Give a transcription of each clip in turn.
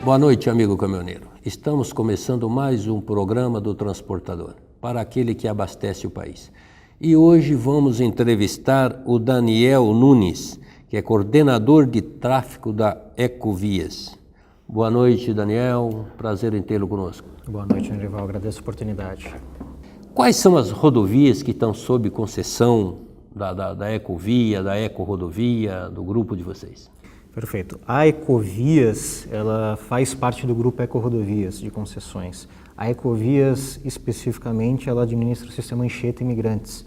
Boa noite, amigo caminhoneiro. Estamos começando mais um programa do Transportador, para aquele que abastece o país. E hoje vamos entrevistar o Daniel Nunes, que é coordenador de tráfego da Ecovias. Boa noite, Daniel. Prazer em tê-lo conosco. Boa noite, Andrival. Agradeço a oportunidade. Quais são as rodovias que estão sob concessão da Ecovia, da Ecorodovia, do grupo de vocês? Perfeito. A Ecovias, ela faz parte do grupo Ecorodovias de concessões. A Ecovias, especificamente, ela administra o sistema Anchieta Imigrantes,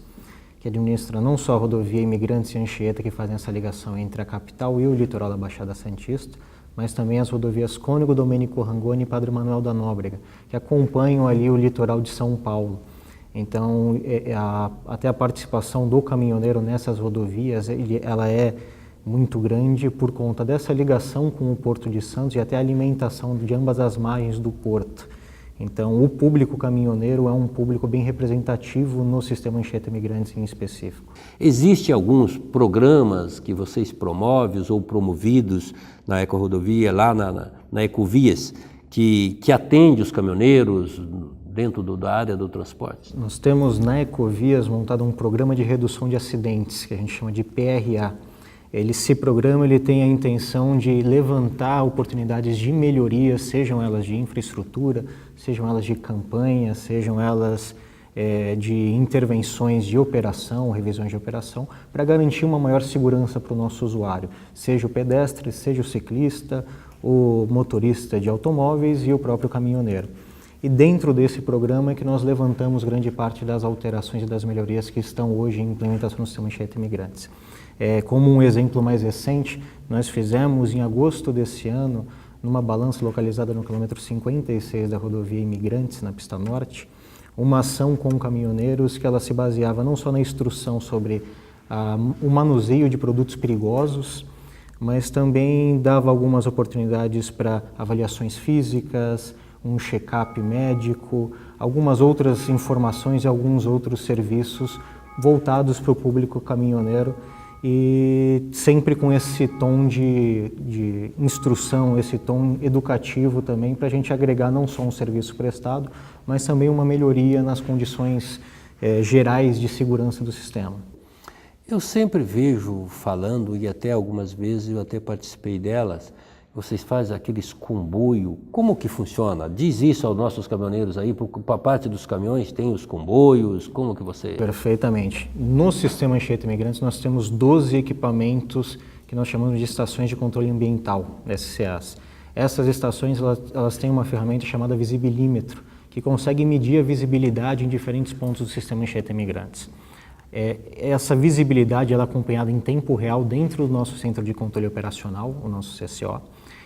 que administra não só a rodovia Imigrantes e Anchieta, que fazem essa ligação entre a capital e o litoral da Baixada Santista, mas também as rodovias Cônego, Domênico Rangoni e Padre Manuel da Nóbrega, que acompanham ali o litoral de São Paulo. Então, até a participação do caminhoneiro nessas rodovias, ela é muito grande por conta dessa ligação com o Porto de Santos e até a alimentação de ambas as margens do porto. Então, o público caminhoneiro é um público bem representativo no sistema Anchieta Imigrantes em específico. Existem alguns programas que vocês promovem ou promovidos na Ecorodovia, lá na Ecovias, que atende os caminhoneiros dentro da área do transporte? Nós temos na Ecovias montado um programa de redução de acidentes, que a gente chama de PRA. Esse programa tem a intenção de levantar oportunidades de melhoria, sejam elas de infraestrutura, sejam elas de campanha, sejam elas de intervenções de operação, revisões de operação, para garantir uma maior segurança para o nosso usuário, seja o pedestre, seja o ciclista, o motorista de automóveis e o próprio caminhoneiro. E dentro desse programa é que nós levantamos grande parte das alterações e das melhorias que estão hoje em implementação no sistema Anchieta Imigrantes. Como um exemplo mais recente, nós fizemos em agosto desse ano, numa balança localizada no quilômetro 56 da rodovia Imigrantes, na pista norte, uma ação com caminhoneiros que ela se baseava não só na instrução sobre o manuseio de produtos perigosos, mas também dava algumas oportunidades para avaliações físicas, um check-up médico, algumas outras informações e alguns outros serviços voltados para o público caminhoneiro, e sempre com esse tom de instrução, esse tom educativo também, para a gente agregar não só um serviço prestado, mas também uma melhoria nas condições gerais de segurança do sistema. Eu sempre vejo falando, e até algumas vezes eu até participei delas, vocês fazem aqueles comboios, como que funciona? Diz isso aos nossos caminhoneiros aí, para a parte dos caminhões tem os comboios, como que você... Perfeitamente. No sistema Anchieta Imigrantes nós temos 12 equipamentos que nós chamamos de estações de controle ambiental, SCAs. Essas estações elas têm uma ferramenta chamada visibilímetro, que consegue medir a visibilidade em diferentes pontos do sistema Anchieta Imigrantes. Essa visibilidade ela é acompanhada em tempo real dentro do nosso centro de controle operacional, o nosso CCO.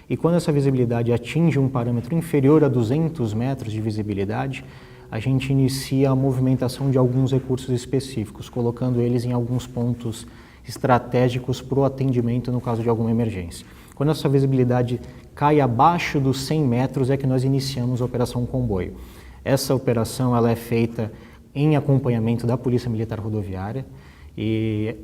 E quando essa visibilidade atinge um parâmetro inferior a 200 metros de visibilidade, a gente inicia a movimentação de alguns recursos específicos, colocando eles em alguns pontos estratégicos para o atendimento no caso de alguma emergência. Quando essa visibilidade cai abaixo dos 100 metros é que nós iniciamos a Operação Comboio. Essa operação ela é feita em acompanhamento da Polícia Militar Rodoviária e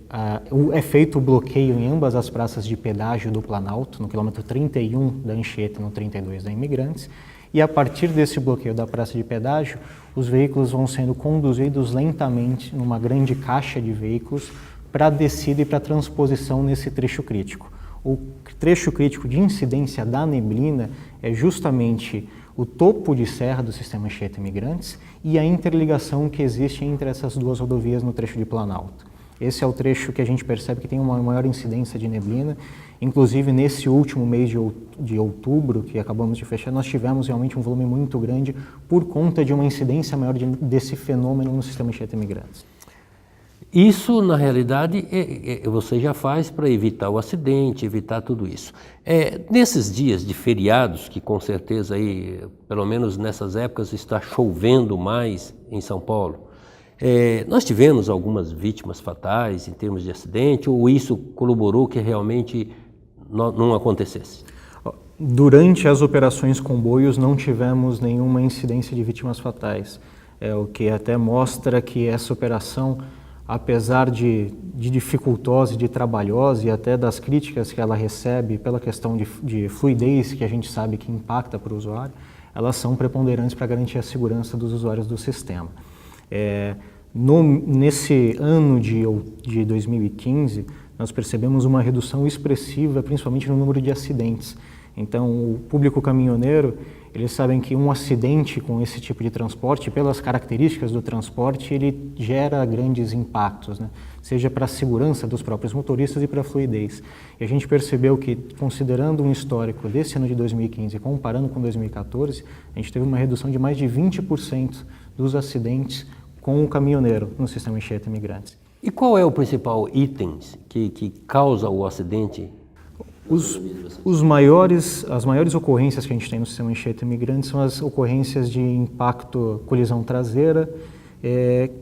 é feito o bloqueio em ambas as praças de pedágio do Planalto, no quilômetro 31 da Anchieta e no 32 da Imigrantes, e a partir desse bloqueio da praça de pedágio, os veículos vão sendo conduzidos lentamente numa grande caixa de veículos para a descida e para a transposição nesse trecho crítico. O trecho crítico de incidência da neblina é justamente o topo de serra do sistema Anchieta Imigrantes e a interligação que existe entre essas duas rodovias no trecho de Planalto. Esse é o trecho que a gente percebe que tem uma maior incidência de neblina. Inclusive, nesse último mês de outubro, que acabamos de fechar, nós tivemos realmente um volume muito grande por conta de uma incidência maior desse fenômeno no sistema Anchieta Imigrantes. Isso, na realidade, você já faz para evitar o acidente, evitar tudo isso. Nesses dias de feriados, que com certeza aí, pelo menos nessas épocas, está chovendo mais em São Paulo, nós tivemos algumas vítimas fatais em termos de acidente, ou isso colaborou que realmente não acontecesse? Durante as operações comboios não tivemos nenhuma incidência de vítimas fatais, o que até mostra que essa operação apesar de dificultosa e de trabalhosa e até das críticas que ela recebe pela questão de fluidez que a gente sabe que impacta para o usuário, elas são preponderantes para garantir a segurança dos usuários do sistema. Nesse ano de 2015, nós percebemos uma redução expressiva, principalmente no número de acidentes. Então, o público caminhoneiro, eles sabem que um acidente com esse tipo de transporte, pelas características do transporte, ele gera grandes impactos, né? Seja para a segurança dos próprios motoristas e para a fluidez. E a gente percebeu que, considerando um histórico desse ano de 2015, comparando com 2014, a gente teve uma redução de mais de 20% dos acidentes com o caminhoneiro no sistema Anchieta Imigrantes. E qual é o principal item que causa o acidente? As maiores ocorrências que a gente tem no sistema Anchieta Imigrantes são as ocorrências de impacto, colisão traseira,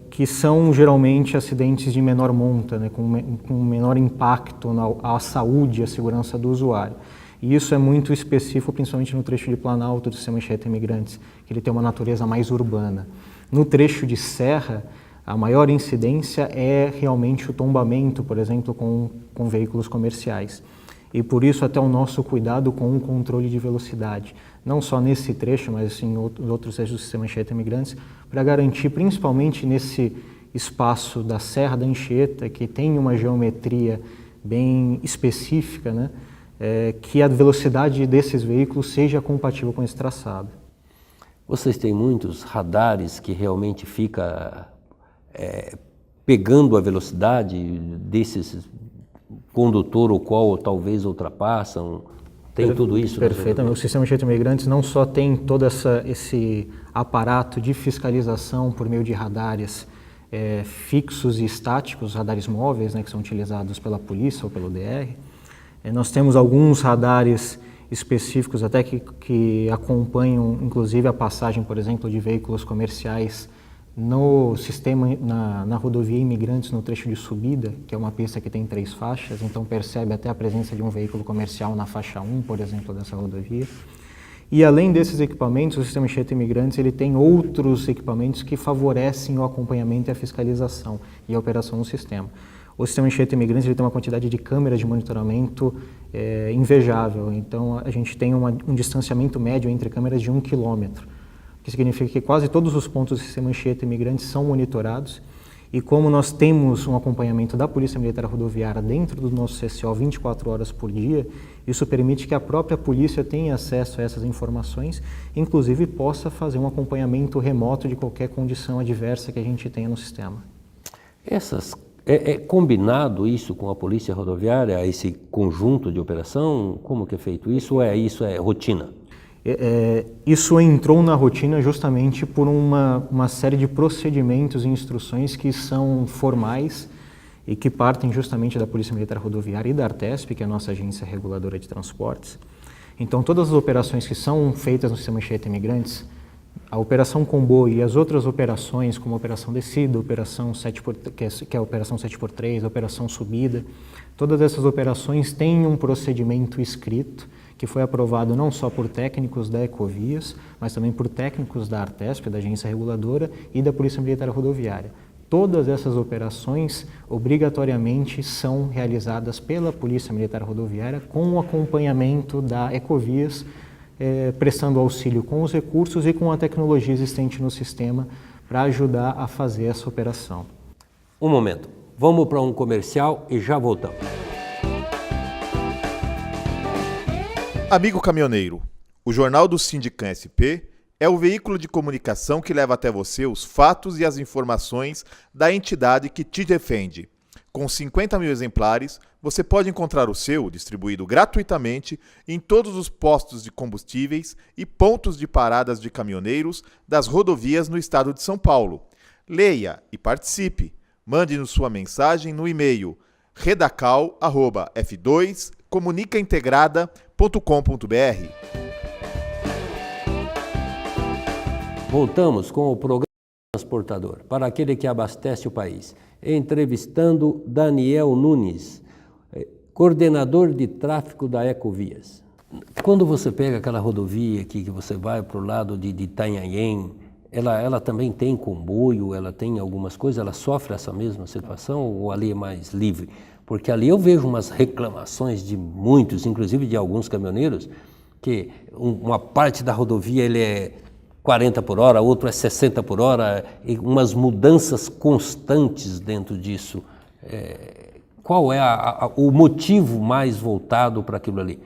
que são geralmente acidentes de menor monta, né, com menor impacto à saúde e à segurança do usuário. E isso é muito específico, principalmente no trecho de Planalto do sistema Anchieta Imigrantes, que ele tem uma natureza mais urbana. No trecho de serra, a maior incidência é realmente o tombamento, por exemplo, com veículos comerciais. E por isso até o nosso cuidado com o controle de velocidade, não só nesse trecho, mas em outros trechos do sistema Anchieta Imigrantes, para garantir, principalmente nesse espaço da Serra da Anchieta, que tem uma geometria bem específica, né, que a velocidade desses veículos seja compatível com esse traçado. Vocês têm muitos radares que realmente fica pegando a velocidade desses condutor o qual talvez ultrapassam? Tem tudo isso? Perfeitamente. O sistema Anchieta Imigrantes não só tem todo esse aparato de fiscalização por meio de radares fixos e estáticos, radares móveis, né, que são utilizados pela polícia ou pelo DR. Nós temos alguns radares específicos até que acompanham inclusive a passagem, por exemplo, de veículos comerciais no sistema, na rodovia Imigrantes, no trecho de subida, que é uma pista que tem 3 faixas, então percebe até a presença de um veículo comercial na faixa 1, por exemplo, dessa rodovia. E além desses equipamentos, o sistema Anchieta Imigrantes ele tem outros equipamentos que favorecem o acompanhamento e a fiscalização e a operação do sistema. O sistema Anchieta Imigrantes ele tem uma quantidade de câmeras de monitoramento invejável, então a gente tem um distanciamento médio entre câmeras de 1 quilômetro, que significa que quase todos os pontos do sistema Anchieta Imigrantes são monitorados, e como nós temos um acompanhamento da Polícia Militar Rodoviária dentro do nosso CCO 24 horas por dia, isso permite que a própria polícia tenha acesso a essas informações, inclusive possa fazer um acompanhamento remoto de qualquer condição adversa que a gente tenha no sistema. É combinado isso com a Polícia Rodoviária, esse conjunto de operação? Como que é feito isso ou isso é rotina? Isso entrou na rotina justamente por uma série de procedimentos e instruções que são formais e que partem justamente da Polícia Militar Rodoviária e da Artesp, que é a nossa agência reguladora de transportes. Então, todas as operações que são feitas no sistema Anchieta Imigrantes, a Operação Comboio e as outras operações, como a Operação Descida, Operação 7x, que é a Operação 7x3, a Operação Subida, todas essas operações têm um procedimento escrito que foi aprovado não só por técnicos da Ecovias, mas também por técnicos da Artesp, da agência reguladora, e da Polícia Militar Rodoviária. Todas essas operações, obrigatoriamente, são realizadas pela Polícia Militar Rodoviária com o acompanhamento da Ecovias, prestando auxílio com os recursos e com a tecnologia existente no sistema para ajudar a fazer essa operação. Um momento, vamos para um comercial e já voltamos. Amigo caminhoneiro, o Jornal do Sindicam SP é o veículo de comunicação que leva até você os fatos e as informações da entidade que te defende. Com 50 mil exemplares, você pode encontrar o seu distribuído gratuitamente em todos os postos de combustíveis e pontos de paradas de caminhoneiros das rodovias no estado de São Paulo. Leia e participe. Mande-nos sua mensagem no e-mail redacal@f2comunicaintegrada.com.br. Voltamos com o programa Transportador, para aquele que abastece o país, entrevistando Daniel Nunes, coordenador de tráfego da Ecovias. Quando você pega aquela rodovia aqui, que você vai para o lado de Itanhaém, ela também tem comboio, ela tem algumas coisas, ela sofre essa mesma situação ou ali é mais livre? Porque ali eu vejo umas reclamações de muitos, inclusive de alguns caminhoneiros, que uma parte da rodovia ele é 40 por hora, outro é 60 por hora, e umas mudanças constantes dentro disso. Qual é o motivo mais voltado para aquilo ali?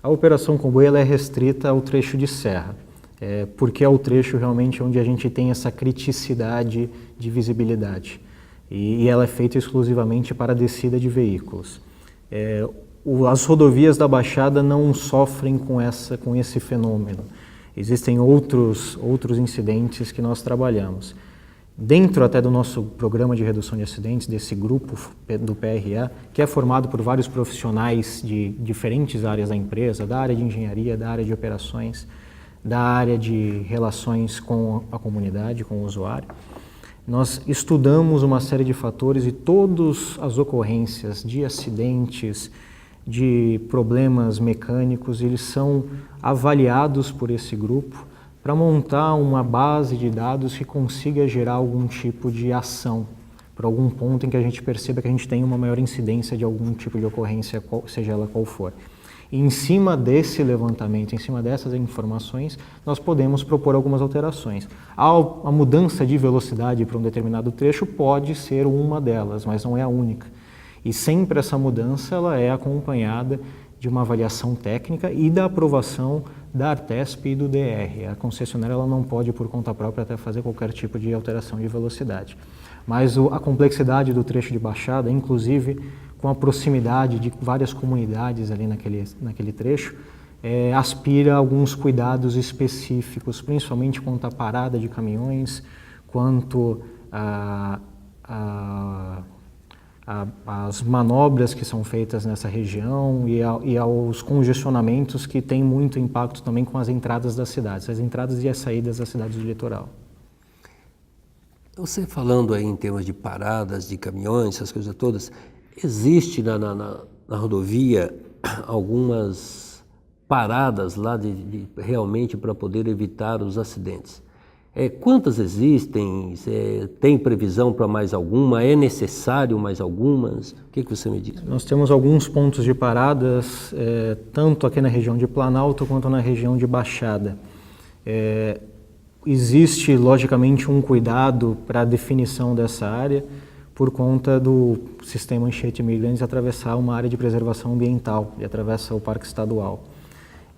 A operação comboio ela é restrita ao trecho de serra, porque é o trecho realmente onde a gente tem essa criticidade de visibilidade. E ela é feita exclusivamente para a descida de veículos. As rodovias da Baixada não sofrem com esse fenômeno. Existem outros incidentes que nós trabalhamos. Dentro até do nosso programa de redução de acidentes, desse grupo do PRA, que é formado por vários profissionais de diferentes áreas da empresa, da área de engenharia, da área de operações, da área de relações com a comunidade, com o usuário, nós estudamos uma série de fatores e todas as ocorrências de acidentes, de problemas mecânicos, eles são avaliados por esse grupo para montar uma base de dados que consiga gerar algum tipo de ação, para algum ponto em que a gente perceba que a gente tem uma maior incidência de algum tipo de ocorrência, seja ela qual for. E em cima desse levantamento, em cima dessas informações, nós podemos propor algumas alterações. A mudança de velocidade para um determinado trecho pode ser uma delas, mas não é a única. E sempre essa mudança ela é acompanhada de uma avaliação técnica e da aprovação da Artesp e do DR. A concessionária ela não pode, por conta própria, até fazer qualquer tipo de alteração de velocidade. Mas a complexidade do trecho de baixada, inclusive com a proximidade de várias comunidades ali naquele trecho, aspira a alguns cuidados específicos, principalmente quanto à parada de caminhões, quanto às manobras que são feitas nessa região e aos congestionamentos que têm muito impacto também com as entradas das cidades, as entradas e as saídas das cidades do litoral. Você falando aí em termos de paradas, de caminhões, essas coisas todas, existe na rodovia algumas paradas lá realmente para poder evitar os acidentes. Quantas existem? Tem previsão para mais alguma? É necessário mais algumas? O que você me diz? Nós temos alguns pontos de paradas, tanto aqui na região de Planalto quanto na região de Baixada. Existe, logicamente, um cuidado para a definição dessa área, por conta do sistema Anchieta Imigrantes atravessar uma área de preservação ambiental e atravessa o Parque Estadual.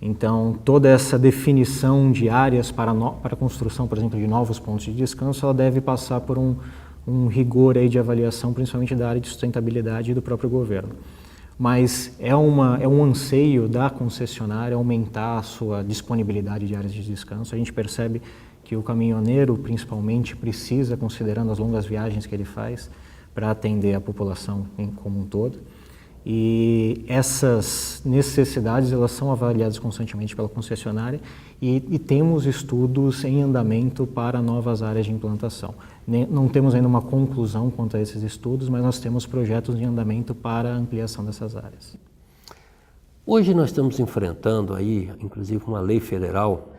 Então, toda essa definição de áreas para a construção, por exemplo, de novos pontos de descanso, ela deve passar por um rigor aí de avaliação, principalmente da área de sustentabilidade e do próprio governo. Mas é um anseio da concessionária aumentar a sua disponibilidade de áreas de descanso. A gente percebe que o caminhoneiro, principalmente, precisa, considerando as longas viagens que ele faz, para atender a população como um todo. E essas necessidades elas são avaliadas constantemente pela concessionária e temos estudos em andamento para novas áreas de implantação. Não temos ainda uma conclusão quanto a esses estudos, mas nós temos projetos em andamento para a ampliação dessas áreas. Hoje nós estamos enfrentando aí, inclusive, uma lei federal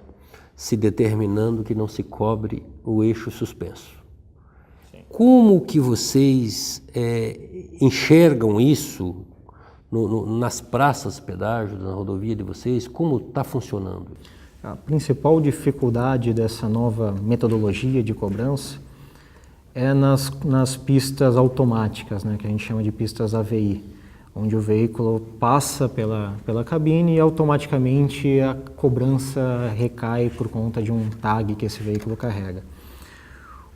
se determinando que não se cobre o eixo suspenso. Como que vocês enxergam isso nas praças de pedágio, na rodovia de vocês? Como está funcionando? A principal dificuldade dessa nova metodologia de cobrança é nas pistas automáticas, né, que a gente chama de pistas AVI, onde o veículo passa pela cabine e automaticamente a cobrança recai por conta de um tag que esse veículo carrega.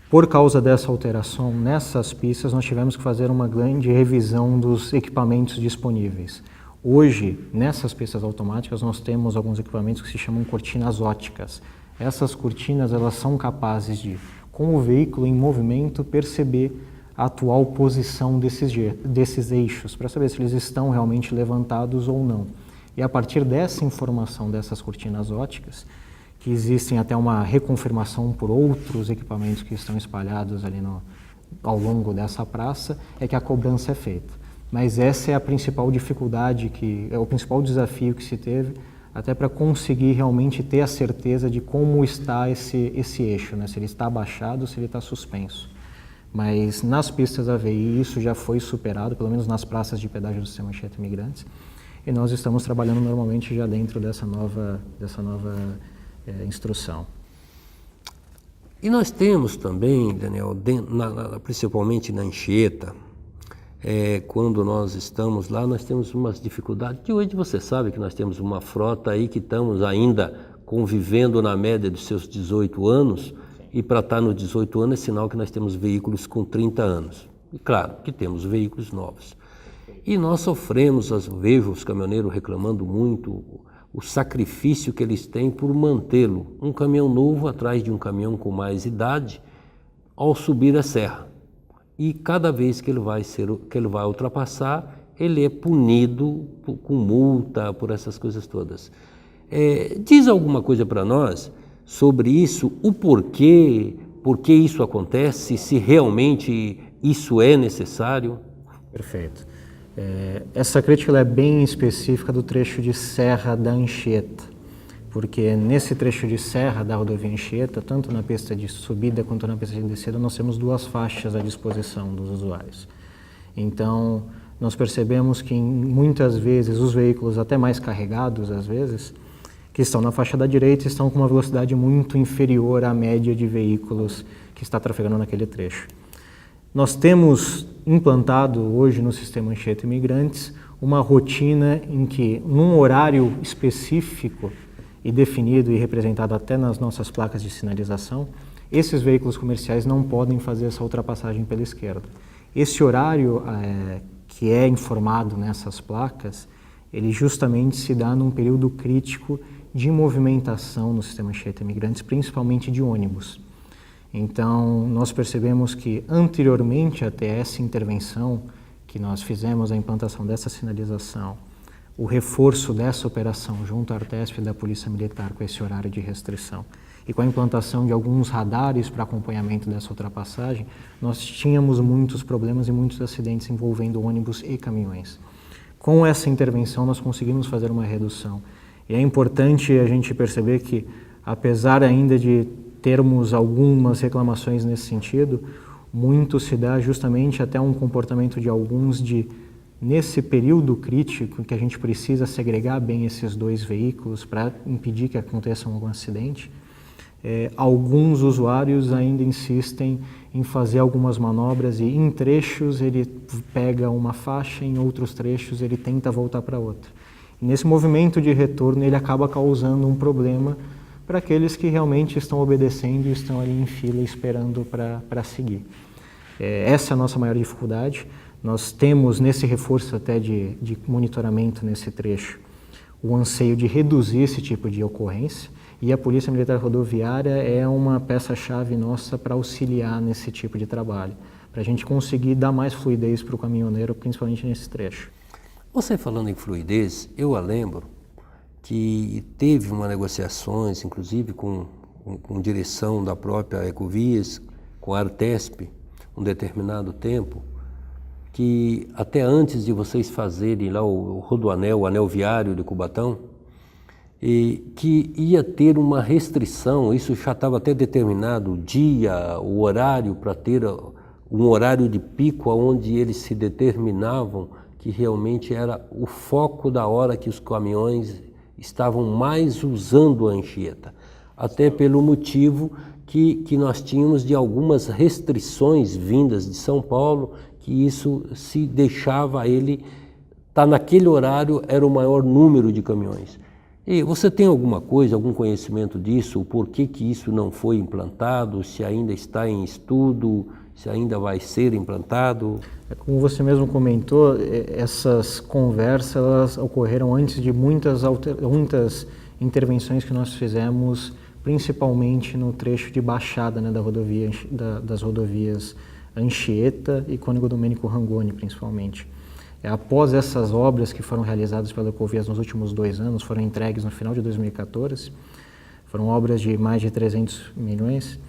Por causa dessa alteração nessas pistas, nós tivemos que fazer uma grande revisão dos equipamentos disponíveis. Hoje, nessas pistas automáticas, nós temos alguns equipamentos que se chamam cortinas óticas. Essas cortinas elas são capazes de, com o veículo em movimento, perceber a atual posição desses eixos, para saber se eles estão realmente levantados ou não. E a partir dessa informação dessas cortinas óticas, que existem até uma reconfirmação por outros equipamentos que estão espalhados ali ao longo dessa praça, é que a cobrança é feita. Mas essa é a principal dificuldade, é o principal desafio que se teve até para conseguir realmente ter a certeza de como está esse eixo, né? Se ele está abaixado ou se ele está suspenso. Mas nas pistas AVI isso já foi superado, pelo menos nas praças de pedágio do sistema Anchieta Imigrantes, e nós estamos trabalhando normalmente já dentro dessa nova instrução. E nós temos também, Daniel, principalmente na Anchieta, quando nós estamos lá, nós temos umas dificuldades, que hoje você sabe que nós temos uma frota aí que estamos ainda convivendo na média dos seus 18 anos, e para estar nos 18 anos é sinal que nós temos veículos com 30 anos. E claro que temos veículos novos. E nós sofremos, vejo os caminhoneiros reclamando muito, o sacrifício que eles têm por mantê-lo, um caminhão novo atrás de um caminhão com mais idade, ao subir a serra. E cada vez que ele vai ultrapassar, ele é punido com multa, por essas coisas todas. Diz alguma coisa para nós sobre isso, o porquê, por que isso acontece, se realmente isso é necessário? Perfeito. Essa crítica ela é bem específica do trecho de serra da Anchieta, porque nesse trecho de serra da rodovia Anchieta, tanto na pista de subida quanto na pista de descida, nós temos 2 faixas à disposição dos usuários. Então, nós percebemos que muitas vezes os veículos até mais carregados, às vezes, que estão na faixa da direita, estão com uma velocidade muito inferior à média de veículos que está trafegando naquele trecho. Nós temos implantado hoje no sistema Anchieta Imigrantes uma rotina em que, num horário específico e definido e representado até nas nossas placas de sinalização, esses veículos comerciais não podem fazer essa ultrapassagem pela esquerda. Esse horário que é informado nessas placas, ele justamente se dá num período crítico de movimentação no sistema Anchieta Imigrantes, principalmente de ônibus. Então, nós percebemos que anteriormente até essa intervenção que nós fizemos, a implantação dessa sinalização, o reforço dessa operação junto à Artesp e da Polícia Militar com esse horário de restrição e com a implantação de alguns radares para acompanhamento dessa ultrapassagem, nós tínhamos muitos problemas e muitos acidentes envolvendo ônibus e caminhões. Com essa intervenção, nós conseguimos fazer uma redução. E é importante a gente perceber que, apesar ainda de termos algumas reclamações nesse sentido, muito se dá justamente até um comportamento de alguns nesse período crítico que a gente precisa segregar bem esses 2 veículos para impedir que aconteça algum acidente, alguns usuários ainda insistem em fazer algumas manobras e em trechos ele pega uma faixa, em outros trechos ele tenta voltar para outra. E nesse movimento de retorno ele acaba causando um problema para aqueles que realmente estão obedecendo e estão ali em fila esperando para seguir. Essa é a nossa maior dificuldade. Nós temos nesse reforço até de monitoramento nesse trecho o anseio de reduzir esse tipo de ocorrência e a Polícia Militar Rodoviária é uma peça-chave nossa para auxiliar nesse tipo de trabalho, para a gente conseguir dar mais fluidez para o caminhoneiro, principalmente nesse trecho. Você falando em fluidez, eu a lembro que teve uma negociações, inclusive com direção da própria Ecovias, com a Artesp, um determinado tempo, que até antes de vocês fazerem lá o Rodoanel, o anel viário de Cubatão, que ia ter uma restrição, isso já estava até determinado, o dia, o horário, para ter um horário de pico onde eles se determinavam que realmente era o foco da hora que os caminhões estavam mais usando a Anchieta, até pelo motivo que nós tínhamos de algumas restrições vindas de São Paulo, que isso se deixava ele estar naquele horário, era o maior número de caminhões. E você tem alguma coisa, algum conhecimento disso, o porquê que isso não foi implantado, se ainda está em estudo, se ainda vai ser implantado? Como você mesmo comentou, essas conversas elas ocorreram antes de muitas intervenções que nós fizemos, principalmente no trecho de baixada, né, das rodovias Anchieta e Cônego Domênico Rangoni, principalmente. Após essas obras que foram realizadas pela Ecovias nos últimos 2 anos, foram entregues no final de 2014, foram obras de mais de 300 milhões,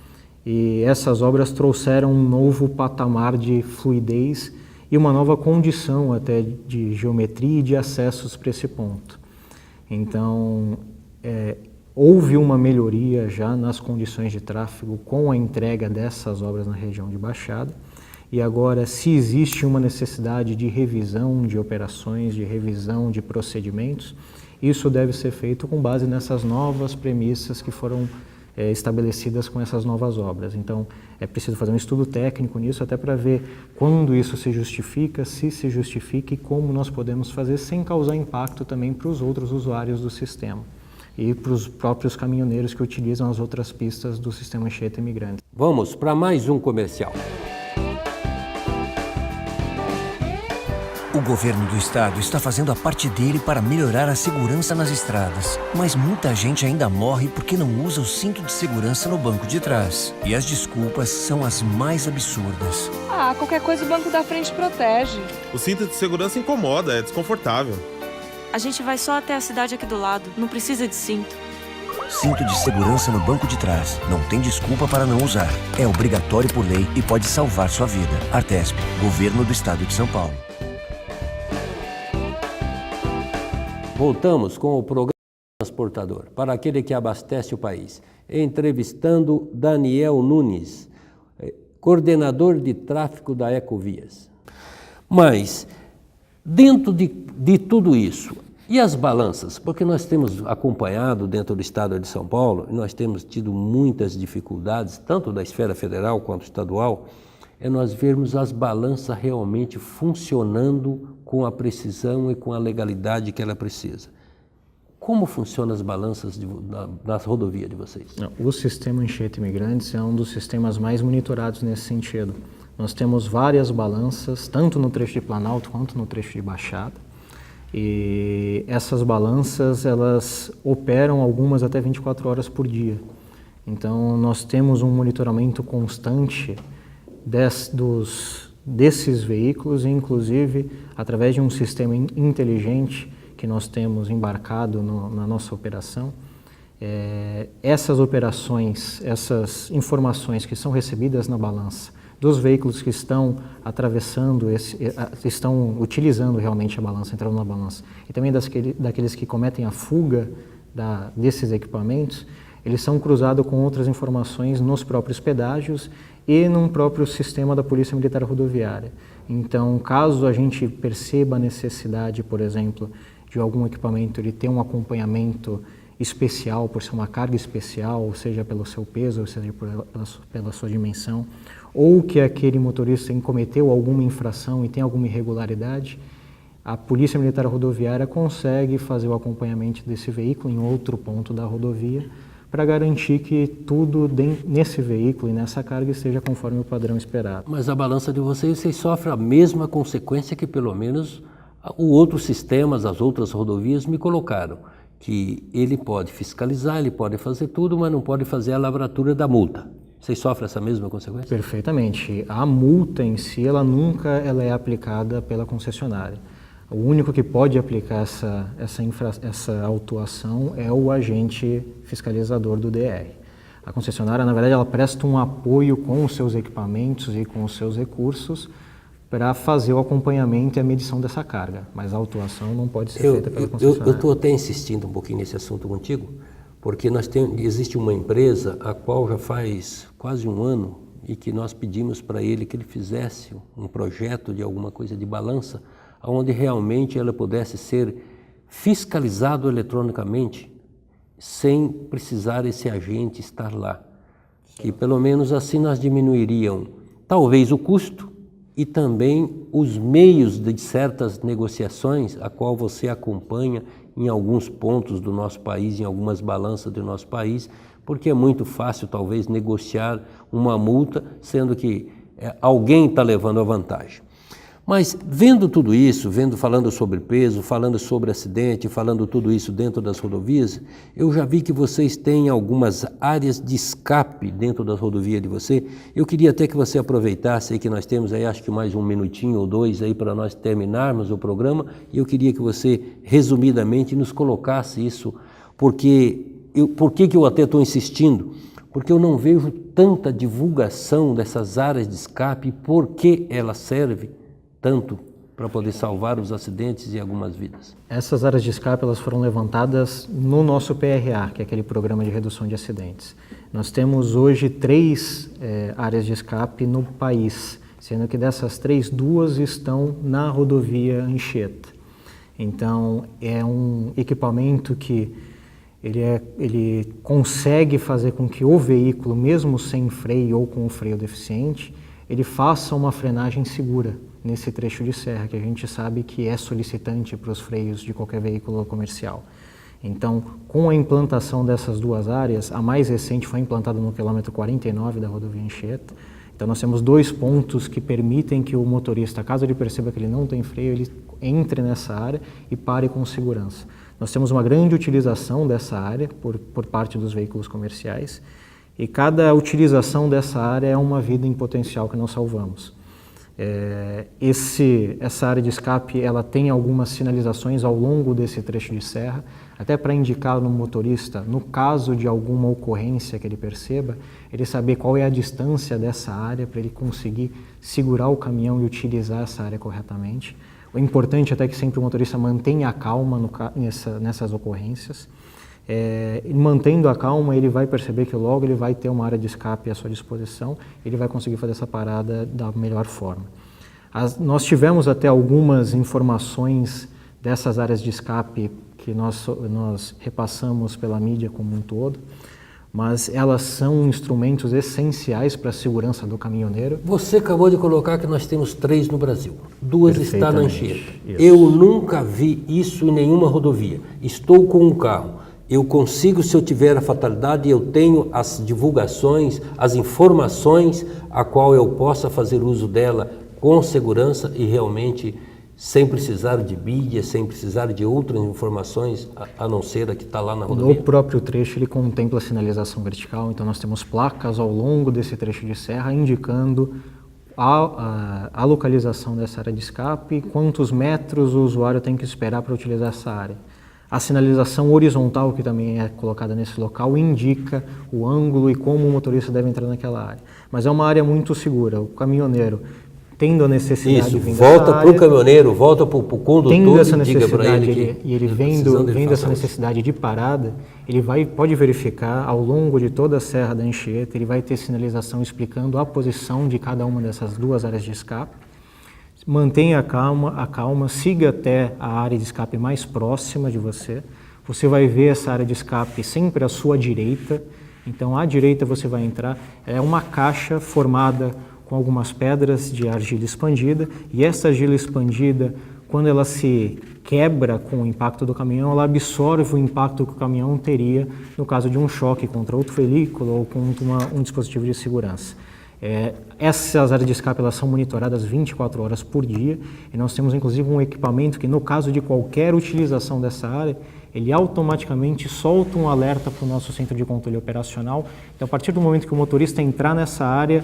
e essas obras trouxeram um novo patamar de fluidez e uma nova condição até de geometria e de acessos para esse ponto. Então, houve uma melhoria já nas condições de tráfego com a entrega dessas obras na região de Baixada. E agora, se existe uma necessidade de revisão de operações, de revisão de procedimentos, isso deve ser feito com base nessas novas premissas que foram estabelecidas com essas novas obras. Então, é preciso fazer um estudo técnico nisso, até para ver quando isso se justifica, se justifica e como nós podemos fazer sem causar impacto também para os outros usuários do sistema e para os próprios caminhoneiros que utilizam as outras pistas do sistema Anchieta Imigrantes. Vamos para mais um comercial. O governo do estado está fazendo a parte dele para melhorar a segurança nas estradas. Mas muita gente ainda morre porque não usa o cinto de segurança no banco de trás. E as desculpas são as mais absurdas. Qualquer coisa o banco da frente protege. O cinto de segurança incomoda, é desconfortável. A gente vai só até a cidade aqui do lado, não precisa de cinto. Cinto de segurança no banco de trás. Não tem desculpa para não usar. É obrigatório por lei e pode salvar sua vida. Artesp, Governo do Estado de São Paulo. Voltamos com o programa Transportador, para aquele que abastece o país, entrevistando Daniel Nunes, coordenador de tráfego da Ecovias. Mas, dentro de tudo isso, e as balanças? Porque nós temos acompanhado dentro do estado de São Paulo, e nós temos tido muitas dificuldades, tanto da esfera federal quanto estadual, é nós vermos as balanças realmente funcionando com a precisão e com a legalidade que ela precisa. Como funcionam as balanças nas rodovias de vocês? O sistema Anchieta Imigrantes é um dos sistemas mais monitorados nesse sentido. Nós temos várias balanças, tanto no trecho de Planalto quanto no trecho de Baixada. E essas balanças, elas operam algumas até 24 horas por dia. Então, nós temos um monitoramento constante desses veículos, inclusive através de um sistema inteligente que nós temos embarcado na nossa operação. Essas operações, essas informações que são recebidas na balança dos veículos que estão atravessando, estão utilizando realmente a balança, entrando na balança, e também daqueles que cometem a fuga desses equipamentos, eles são cruzados com outras informações nos próprios pedágios e num próprio sistema da Polícia Militar Rodoviária. Então, caso a gente perceba a necessidade, por exemplo, de algum equipamento ele ter um acompanhamento especial, por ser uma carga especial, seja pelo seu peso, ou seja pela sua dimensão, ou que aquele motorista cometeu alguma infração e tem alguma irregularidade, a Polícia Militar Rodoviária consegue fazer o acompanhamento desse veículo em outro ponto da rodovia, para garantir que tudo nesse veículo e nessa carga esteja conforme o padrão esperado. Mas a balança de vocês sofre a mesma consequência que pelo menos os outros sistemas, as outras rodovias me colocaram, que ele pode fiscalizar, ele pode fazer tudo, mas não pode fazer a lavratura da multa. Vocês sofrem essa mesma consequência? Perfeitamente. A multa em si, ela nunca é aplicada pela concessionária. O único que pode aplicar essa autuação é o agente fiscalizador do DR. A concessionária, na verdade, ela presta um apoio com os seus equipamentos e com os seus recursos para fazer o acompanhamento e a medição dessa carga, mas a autuação não pode ser feita pela concessionária. Eu estou até insistindo um pouquinho nesse assunto contigo, porque existe uma empresa a qual já faz quase um ano e que nós pedimos para ele que ele fizesse um projeto de alguma coisa de balança, onde realmente ela pudesse ser fiscalizado eletronicamente, sem precisar esse agente estar lá. Que pelo menos assim nós diminuiríamos talvez o custo e também os meios de certas negociações, a qual você acompanha em alguns pontos do nosso país, em algumas balanças do nosso país, porque é muito fácil talvez negociar uma multa, sendo que alguém está levando a vantagem. Mas vendo tudo isso, falando sobre peso, falando sobre acidente, falando tudo isso dentro das rodovias, eu já vi que vocês têm algumas áreas de escape dentro das rodovias de você. Eu queria até que você aproveitasse aí que nós temos aí acho que mais um minutinho ou dois aí para nós terminarmos o programa, e eu queria que você resumidamente nos colocasse isso, por que eu até estou insistindo? Porque eu não vejo tanta divulgação dessas áreas de escape e por que ela serve tanto para poder salvar os acidentes e algumas vidas? Essas áreas de escape elas foram levantadas no nosso PRA, que é aquele Programa de Redução de Acidentes. Nós temos hoje 3 áreas de escape no país, sendo que dessas 3, 2 estão na rodovia Anchieta. Então, é um equipamento que ele consegue fazer com que o veículo, mesmo sem freio ou com o freio deficiente, ele faça uma frenagem segura nesse trecho de serra, que a gente sabe que é solicitante para os freios de qualquer veículo comercial. Então, com a implantação dessas 2 áreas, a mais recente foi implantada no quilômetro 49 da rodovia Anchieta. Então, nós temos 2 pontos que permitem que o motorista, caso ele perceba que ele não tem freio, ele entre nessa área e pare com segurança. Nós temos uma grande utilização dessa área por parte dos veículos comerciais e cada utilização dessa área é uma vida em potencial que nós salvamos. Essa área de escape ela tem algumas sinalizações ao longo desse trecho de serra, até para indicar no motorista, no caso de alguma ocorrência que ele perceba, ele saber qual é a distância dessa área para ele conseguir segurar o caminhão e utilizar essa área corretamente. O importante até que sempre o motorista mantenha a calma nessas ocorrências. Mantendo a calma, ele vai perceber que logo ele vai ter uma área de escape à sua disposição, ele vai conseguir fazer essa parada da melhor forma. Nós tivemos até algumas informações dessas áreas de escape que nós repassamos pela mídia como um todo, mas elas são instrumentos essenciais para a segurança do caminhoneiro. Você acabou de colocar que nós temos 3 no Brasil, 2 estão na Anchieta. Isso. Eu nunca vi isso em nenhuma rodovia. Estou com um carro, eu consigo, se eu tiver a fatalidade, eu tenho as divulgações, as informações a qual eu possa fazer uso dela com segurança e realmente sem precisar de mídia, sem precisar de outras informações, a não ser a que está lá na rodovia? No próprio trecho ele contempla a sinalização vertical, então nós temos placas ao longo desse trecho de serra indicando a localização dessa área de escape e quantos metros o usuário tem que esperar para utilizar essa área. A sinalização horizontal, que também é colocada nesse local, indica o ângulo e como o motorista deve entrar naquela área. Mas é uma área muito segura, o caminhoneiro tendo a necessidade de vir volta para o caminhoneiro, volta para o condutor tendo essa e diga para ele que ele vendo essa necessidade de parada, ele pode verificar ao longo de toda a Serra da Anchieta, ele vai ter sinalização explicando a posição de cada uma dessas 2 áreas de escape. Mantenha a calma, siga até a área de escape mais próxima de você. Você vai ver essa área de escape sempre à sua direita. Então, à direita você vai entrar, é uma caixa formada com algumas pedras de argila expandida, e essa argila expandida, quando ela se quebra com o impacto do caminhão, ela absorve o impacto que o caminhão teria no caso de um choque contra outro veículo ou contra um dispositivo de segurança. Essas áreas de escape elas são monitoradas 24 horas por dia, e nós temos inclusive um equipamento que, no caso de qualquer utilização dessa área, ele automaticamente solta um alerta para o nosso centro de controle operacional. Então, a partir do momento que o motorista entrar nessa área,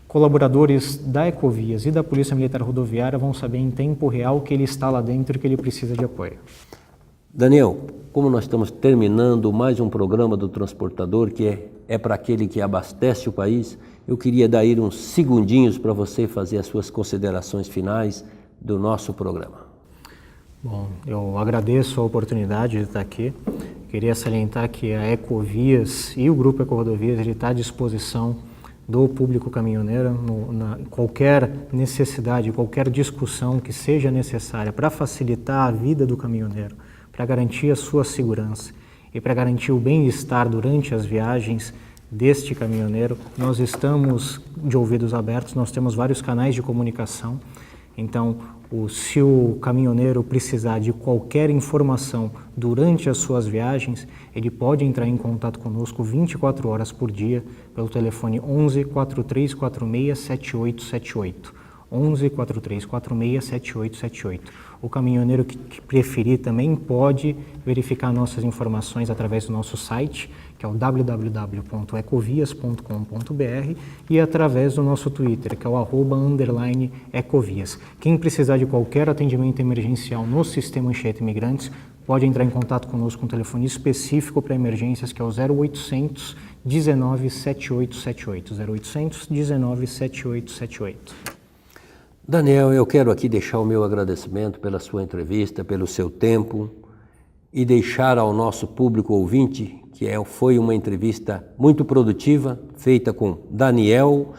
colaboradores da Ecovias e da Polícia Militar Rodoviária vão saber em tempo real que ele está lá dentro e que ele precisa de apoio. Daniel, como nós estamos terminando mais um programa do Transportador, que é para aquele que abastece o país, eu queria dar aí uns segundinhos para você fazer as suas considerações finais do nosso programa. Bom, eu agradeço a oportunidade de estar aqui. Queria salientar que a Ecovias e o Grupo Ecorodovias está à disposição do público caminhoneiro, qualquer necessidade, qualquer discussão que seja necessária para facilitar a vida do caminhoneiro, para garantir a sua segurança e para garantir o bem-estar durante as viagens deste caminhoneiro. Nós estamos de ouvidos abertos, nós temos vários canais de comunicação, então se o caminhoneiro precisar de qualquer informação durante as suas viagens, ele pode entrar em contato conosco 24 horas por dia pelo telefone 11 4346 7878. 11 4346 7878. O caminhoneiro que preferir também pode verificar nossas informações através do nosso site, que é o www.ecovias.com.br, e através do nosso Twitter, que é o @_Ecovias. Quem precisar de qualquer atendimento emergencial no Sistema Anchieta Imigrantes, pode entrar em contato conosco com um telefone específico para emergências, que é o 0800 19 7878. 0800 19 7878. Daniel, eu quero aqui deixar o meu agradecimento pela sua entrevista, pelo seu tempo e deixar ao nosso público ouvinte que foi uma entrevista muito produtiva, feita com Daniel,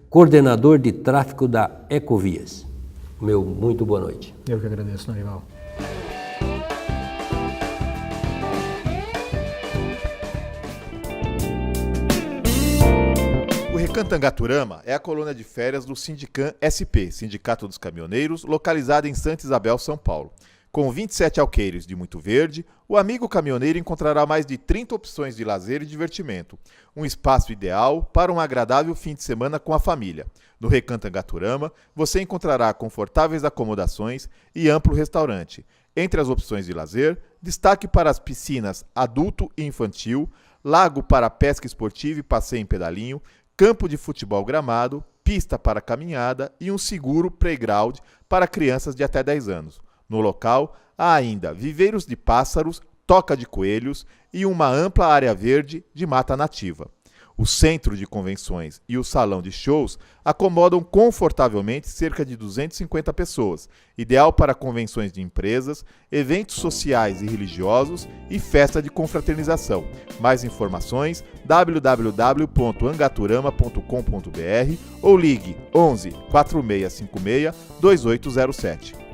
coordenador de tráfego da Ecovias. Meu muito boa noite. Eu que agradeço, Norival. O Recantangaturama é a colônia de férias do Sindicam SP, Sindicato dos Caminhoneiros, localizada em Santa Isabel, São Paulo. Com 27 alqueires de muito verde, o amigo caminhoneiro encontrará mais de 30 opções de lazer e divertimento. Um espaço ideal para um agradável fim de semana com a família. No Recantangaturama, você encontrará confortáveis acomodações e amplo restaurante. Entre as opções de lazer, destaque para as piscinas adulto e infantil, lago para pesca esportiva e passeio em pedalinho, campo de futebol gramado, pista para caminhada e um seguro playground para crianças de até 10 anos. No local, há ainda viveiros de pássaros, toca de coelhos e uma ampla área verde de mata nativa. O centro de convenções e o salão de shows acomodam confortavelmente cerca de 250 pessoas, ideal para convenções de empresas, eventos sociais e religiosos e festa de confraternização. Mais informações www.angaturama.com.br ou ligue 11 4656 2807.